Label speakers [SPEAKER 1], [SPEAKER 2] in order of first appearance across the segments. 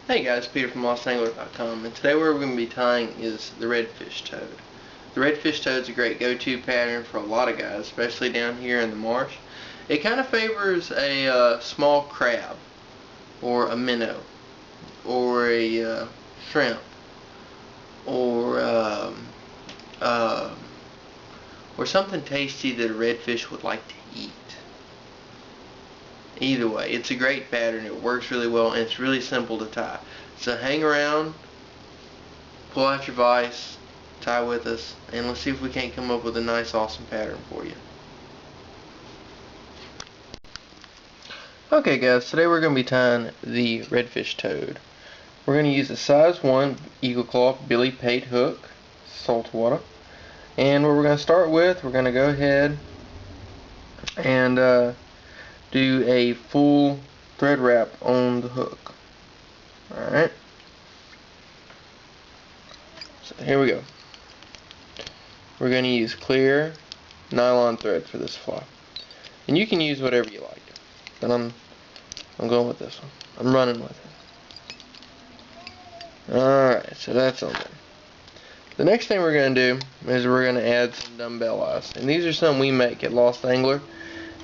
[SPEAKER 1] Hey guys, Peter from LostAngler.com, and today what we're going to be tying is the Redfish Toad. The Redfish Toad is a great go-to pattern for a lot of guys, especially down here in the marsh. It kind of favors a small crab, or a minnow, or a shrimp, or something tasty that a redfish would like to eat. Either way, it's a great pattern. It works really well, and it's really simple to tie. So hang around, pull out your vise, tie with us, and let's see if we can't come up with a nice, awesome pattern for you. Okay guys, today we're going to be tying the Redfish Toad. We're going to use a size 1 Eagle Claw Billy Pate hook, saltwater. And what we're going to start with, we're going to go ahead and do a full thread wrap on the hook. Alright. So here we go. We're going to use clear nylon thread for this fly. And you can use whatever you like. But I'm going with this one. I'm running with it. Alright, so that's on there. The next thing we're going to do is we're going to add some dumbbell eyes. And these are some we make at Lost Angler.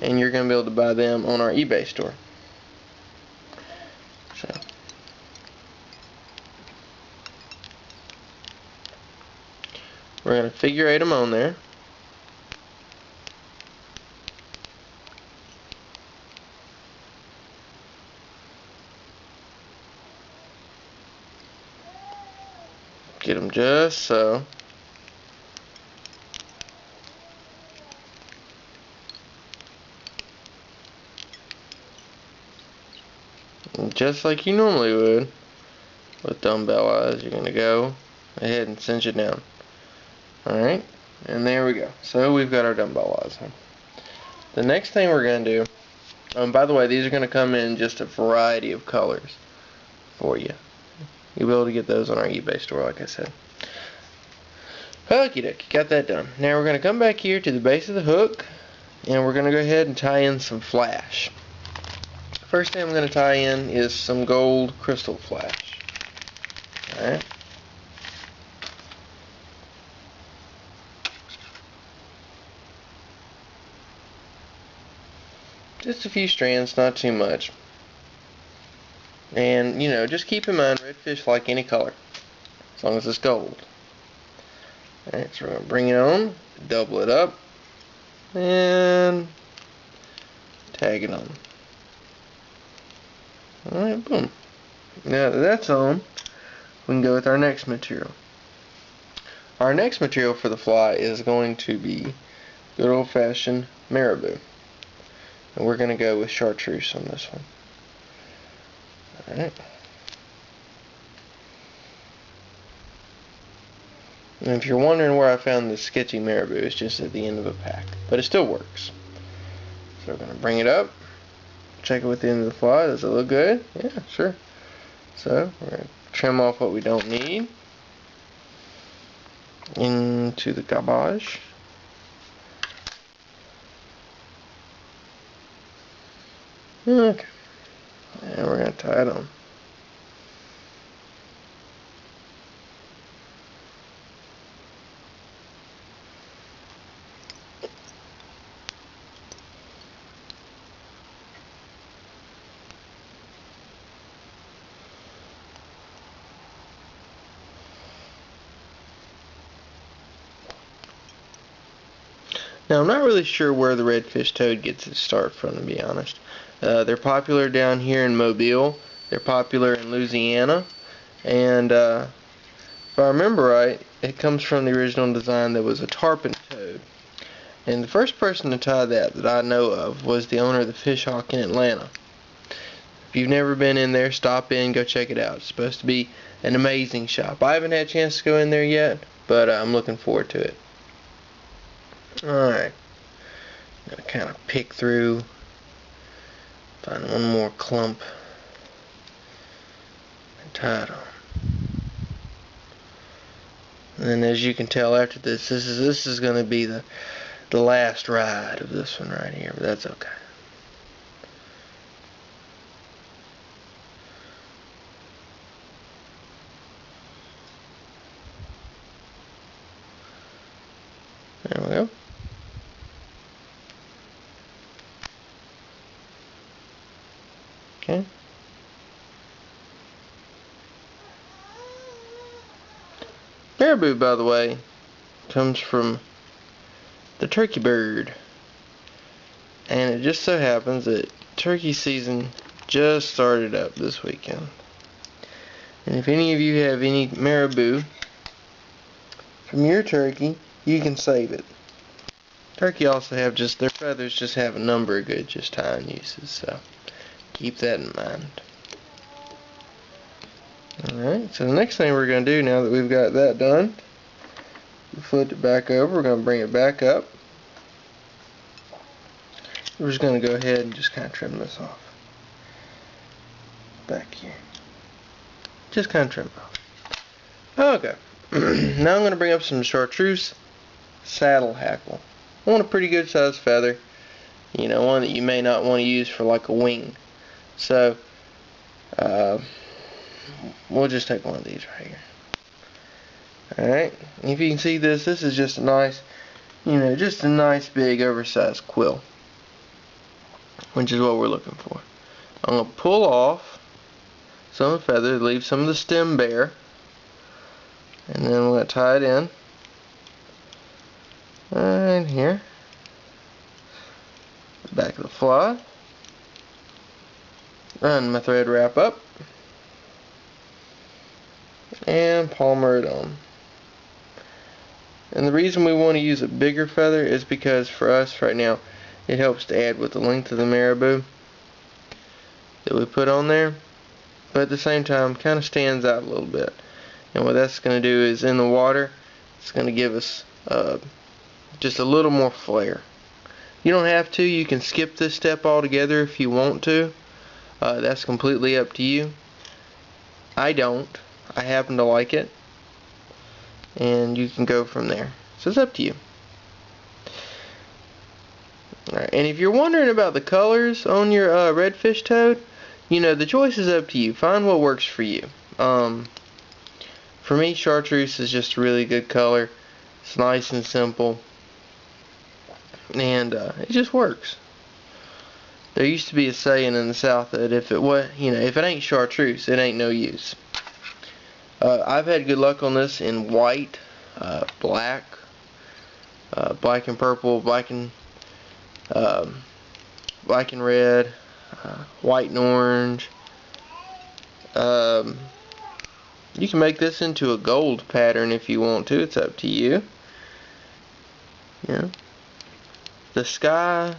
[SPEAKER 1] And you're going to be able to buy them on our eBay store. So we're going to figure 8 them on there. Get them just so. And just like you normally would with dumbbell eyes, you're going to go ahead and cinch it down. Alright, and there we go. So we've got our dumbbell eyes on. The next thing we're going to do, by the way, these are going to come in just a variety of colors for you. You'll be able to get those on our eBay store, like I said. Okie dokie, got that done. Now we're going to come back here to the base of the hook, and we're going to go ahead and tie in some flash. First thing I'm going to tie in is some gold Krystal flash. Alright. Just a few strands, not too much. And, you know, just keep in mind, redfish like any color, as long as it's gold. Alright, so we're going to bring it on, double it up, and tag it on. Alright, boom. Now that that's on, we can go with our next material. Our next material for the fly is going to be good old-fashioned marabou. And we're going to go with chartreuse on this one. Alright. And if you're wondering where I found this sketchy marabou, it's just at the end of a pack. But it still works. So we're going to bring it up. Check it with the end of the fly. Does it look good? Yeah, sure. So we're going to trim off what we don't need into the garbage. Okay. And we're going to tie it on. Now, I'm not really sure where the Redfish Toad gets its start from, to be honest. They're popular down here in Mobile. They're popular in Louisiana. And if I remember right, it comes from the original design that was a tarpon toad. And the first person to tie that I know of was the owner of the Fish Hawk in Atlanta. If you've never been in there, stop in, go check it out. It's supposed to be an amazing shop. I haven't had a chance to go in there yet, but I'm looking forward to it. Alright, I'm going to kind of pick through, find one more clump, and tie it on. And then as you can tell after this, this is going to be the last ride of this one right here, but that's okay. There we go. Okay. Marabou, by the way, comes from the turkey bird. And it just so happens that turkey season just started up this weekend. And if any of you have any marabou from your turkey, you can save it. Turkey also have their feathers just have a number of good tying uses, so keep that in mind. Alright, so the next thing we're going to do now that we've got that done, we flip it back over, we're going to bring it back up. We're just going to go ahead and just kind of trim this off. Back here. Just kind of trim it off. Okay. Now I'm going to bring up some Chartreuse saddle hackle. I want a pretty good sized feather. You know, one that you may not want to use for like a wing. So, we'll just take one of these right here. Alright. If you can see this is just a nice, just a nice big oversized quill. Which is what we're looking for. I'm going to pull off some of the feather, leave some of the stem bare, and then we're going to tie it in right here, back of the fly, run my thread wrap up, and palmer it on. And the reason we want to use a bigger feather is because for us right now it helps to add with the length of the marabou that we put on there, but at the same time kind of stands out a little bit. And what that's going to do is in the water, it's going to give us just a little more flair. You don't have to, you can skip this step altogether if you want to. That's completely up to you. I don't. I happen to like it. And you can go from there. So it's up to you. Alright, and if you're wondering about the colors on your Redfish Toad, the choice is up to you. Find what works for you. For me, Chartreuse is just a really good color. It's nice and simple. And it just works. There used to be a saying in the South that if it ain't Chartreuse, it ain't no use. I've had good luck on this in white, black, black and purple, black and red, white and orange. You can make this into a gold pattern if you want to. It's up to you. The sky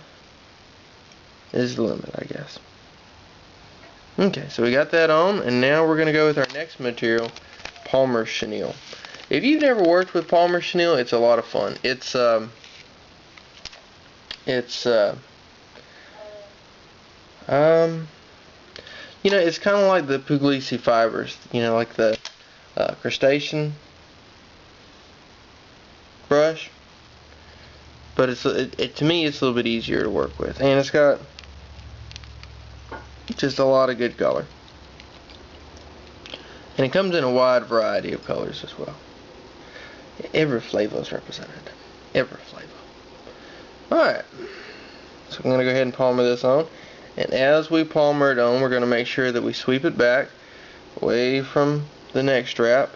[SPEAKER 1] is the limit, I guess. Okay, so we got that on, and now we're going to go with our next material, Palmer Chenille. If you've never worked with Palmer Chenille, it's a lot of fun. It's kind of like the Puglisi fibers, like the crustacean brush, but to me it's a little bit easier to work with, and it's got just a lot of good color, and it comes in a wide variety of colors as well. Every flavor is represented. Every flavor. Alright, so I'm going to go ahead and palmer this on. And as we palmer it on, we're going to make sure that we sweep it back away from the neck strap.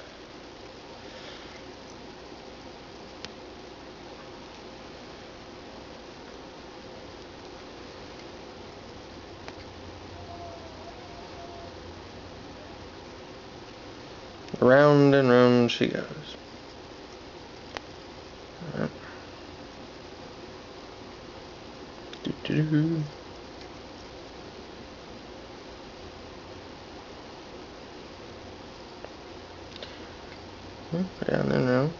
[SPEAKER 1] Round and round she goes. Right. Doo-doo-doo. Down and round.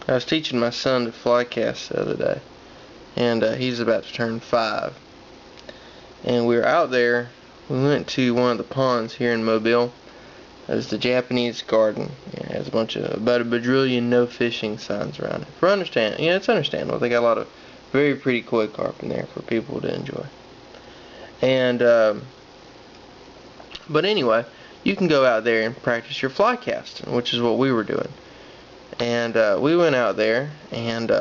[SPEAKER 1] I was teaching my son to fly cast the other day, and he's about to turn 5. And we were out there. We went to one of the ponds here in Mobile. It's the Japanese garden. It has about a bajillion no fishing signs around it. It's understandable. They got a lot of very pretty koi carp in there for people to enjoy. And but anyway, you can go out there and practice your fly casting, which is what we were doing. And we went out there, and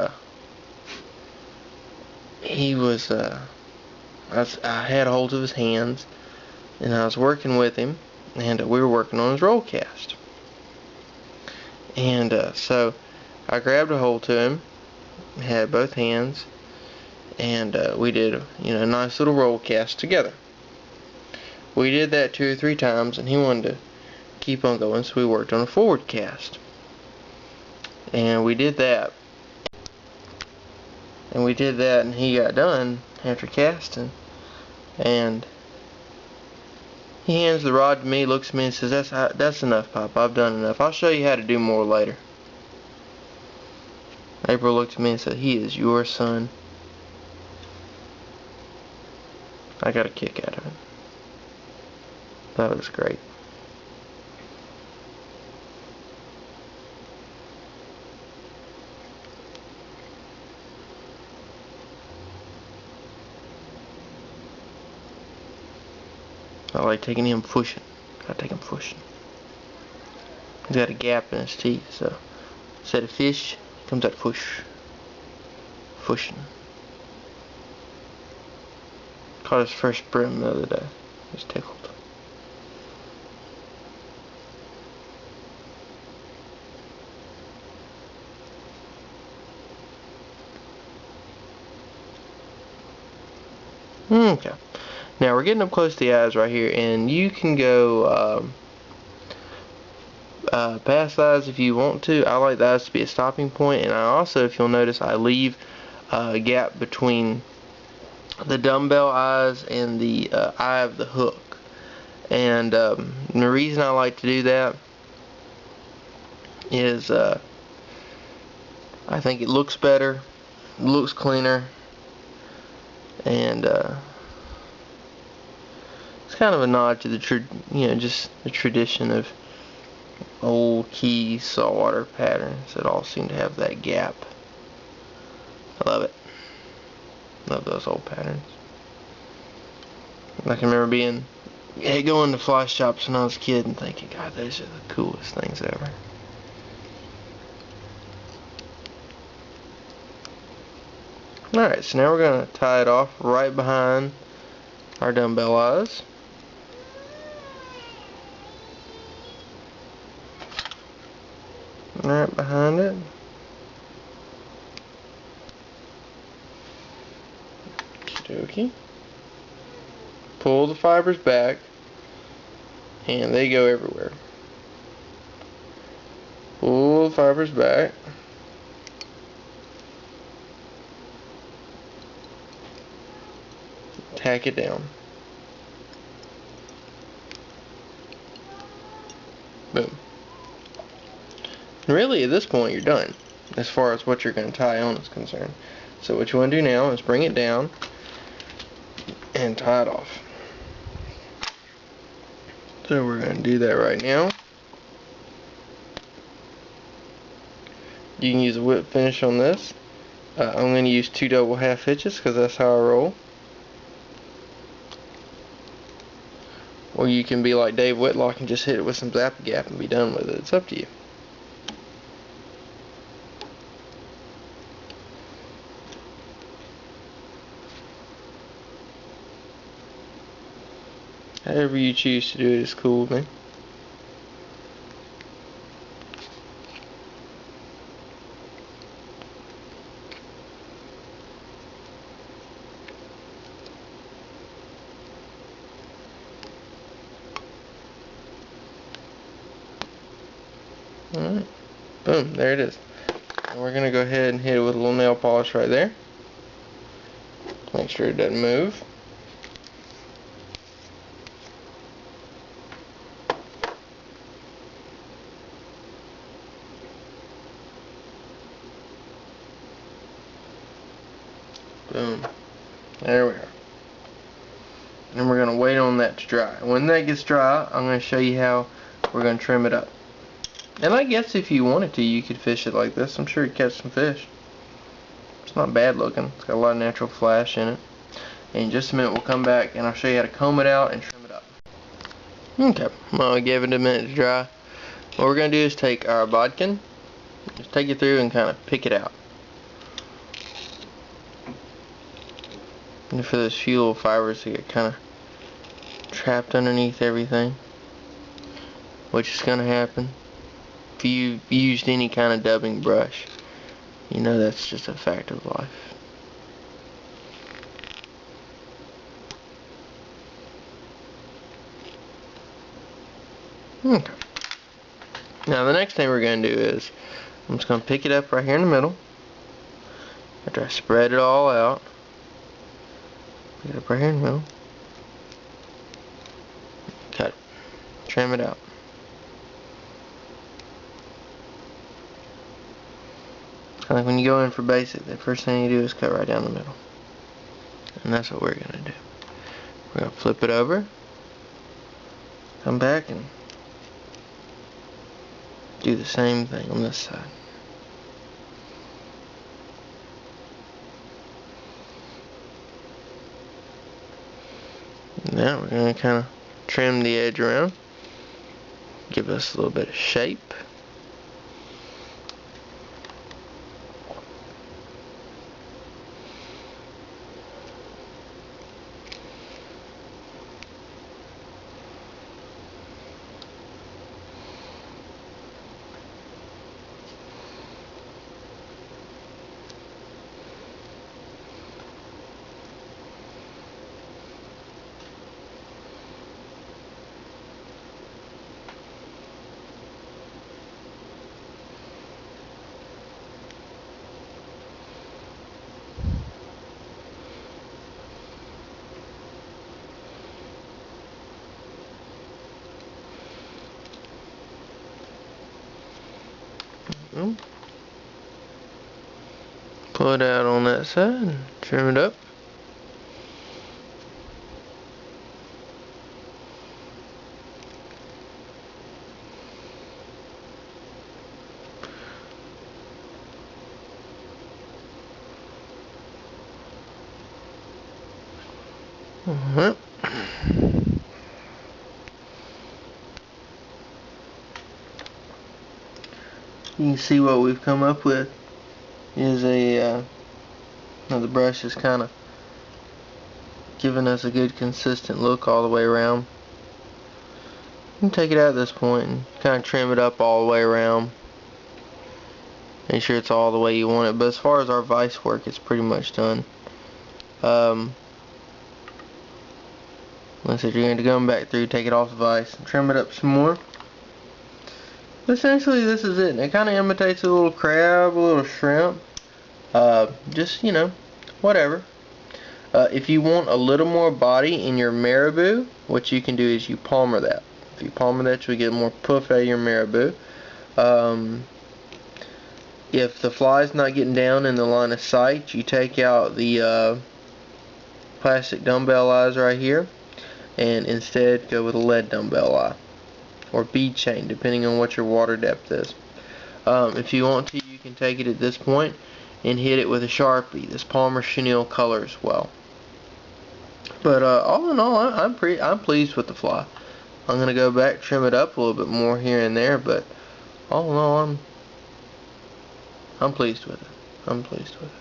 [SPEAKER 1] he was, I had a hold of his hands, and I was working with him, and we were working on his roll cast. And so I grabbed a hold to him, had both hands, and we did, a nice little roll cast together. We did that 2 or 3 times, and he wanted to keep on going, so we worked on a forward cast. And we did that. And he got done after casting, and he hands the rod to me, looks at me and says, that's enough, Pop. I've done enough. I'll show you how to do more later. April looked at me and said, he is your son. I got a kick out of it. Thought it was great. I like taking him fishing. Gotta take him fishing. He's got a gap in his teeth, so instead of fish, comes out fish. Fishing. Caught his first brim the other day. He was tickled. Okay. Now we're getting up close to the eyes right here, and you can go past the eyes if you want to. I like the eyes to be a stopping point, and I also, if you'll notice, I leave a gap between the dumbbell eyes and the eye of the hook. And the reason I like to do that is I think it looks better, it looks cleaner, and it's kind of a nod to the just the tradition of old key saltwater patterns that all seem to have that gap. I love it. Love those old patterns. I can remember going to fly shops when I was a kid and thinking, God, those are the coolest things ever. Alright, so now we're going to tie it off right behind our dumbbell eyes. Right behind it. Okey-dokey. Pull the fibers back, and they go everywhere. Pull the fibers back. Tack it down. Boom. And really, at this point, you're done as far as what you're going to tie on is concerned. So what you want to do now is bring it down and tie it off. So we're going to do that right now. You can use a whip finish on this. I'm going to use 2 double half hitches because that's how I roll. Or you can be like Dave Whitlock and just hit it with some Zap Gap and be done with it. It's up to you. However you choose to do it is cool with me. Alright, boom, there it is. And we're going to go ahead and hit it with a little nail polish right there. Make sure it doesn't move. Boom. There we are. And we're going to wait on that to dry. When that gets dry, I'm going to show you how we're going to trim it up. And I guess if you wanted to, you could fish it like this. I'm sure you'd catch some fish. It's not bad looking. It's got a lot of natural flash in it. And in just a minute, we'll come back and I'll show you how to comb it out and trim it up. Okay, well, I gave it a minute to dry. What we're going to do is take our bodkin, just take it through and kind of pick it out. And for those few little fibers to get kind of trapped underneath everything, which is going to happen if you used any kind of dubbing brush. You know that's just a fact of life. Okay. Now the next thing we're going to do is, I'm just going to pick it up right here in the middle. After I spread it all out, pick it up right here in the middle. Cut it. Trim it out. Kind of like when you go in for basic, the first thing you do is cut right down the middle. And that's what we're going to do. We're going to flip it over, come back and do the same thing on this side. Now we're going to kind of trim the edge around, give us a little bit of shape. Pull it out on that side and trim it up. Alright. You can see what we've come up with is the brush is kind of giving us a good consistent look all the way around. You can take it out at this point and kind of trim it up all the way around. Make sure it's all the way you want it. But as far as our vise work, it's pretty much done. Like I said, you're going to come back through, take it off the vise, and trim it up some more. Essentially, this is it. And it kind of imitates a little crab, a little shrimp. Just, you know, whatever. If you want a little more body in your marabou, what you can do is you palmer that. If you palmer that, you'll get more puff out of your marabou. If the fly's not getting down in the line of sight, you take out the plastic dumbbell eyes right here, and instead go with a lead dumbbell eye or bead chain, depending on what your water depth is. If you want to, you can take it at this point and hit it with a Sharpie. This Palmer Chenille colors well. But all in all, I'm pleased with the fly. I'm gonna go back, trim it up a little bit more here and there, but all in all, I'm pleased with it. I'm pleased with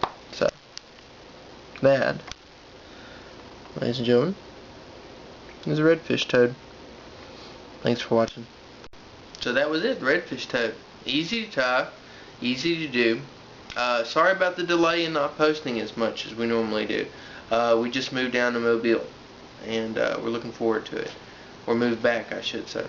[SPEAKER 1] it. So that, ladies and gentlemen, is a redfish toad. Thanks for watching. So that was it, the redfish toad. Easy to tie, easy to do. Sorry about the delay in not posting as much as we normally do. We just moved down to Mobile, and we're looking forward to it. Or moved back, I should say.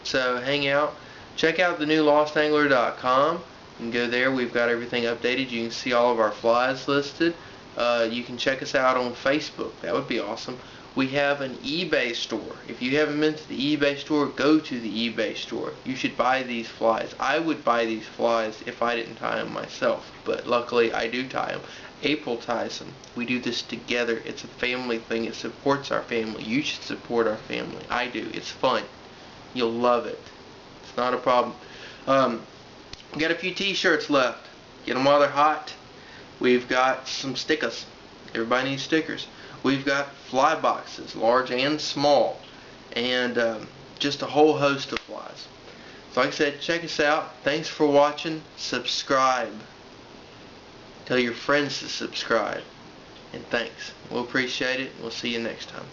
[SPEAKER 1] So hang out. Check out the new lostangler.com. You can go there. We've got everything updated. You can see all of our flies listed. You can check us out on Facebook. That would be awesome. We have an eBay store. If you haven't been to the eBay store, go to the eBay store. You should buy these flies. I would buy these flies if I didn't tie them myself, but luckily I do tie them. April ties them. We do this together. It's a family thing. It supports our family. You should support our family. I do. It's fun. You'll love it. It's not a problem. We got a few t-shirts left. Get them while they're hot. We've got some stickers. Everybody needs stickers. We've got fly boxes, large and small. and just a whole host of flies. So like I said, check us out. Thanks for watching. Subscribe. Tell your friends to subscribe. And thanks. We'll appreciate it. We'll see you next time.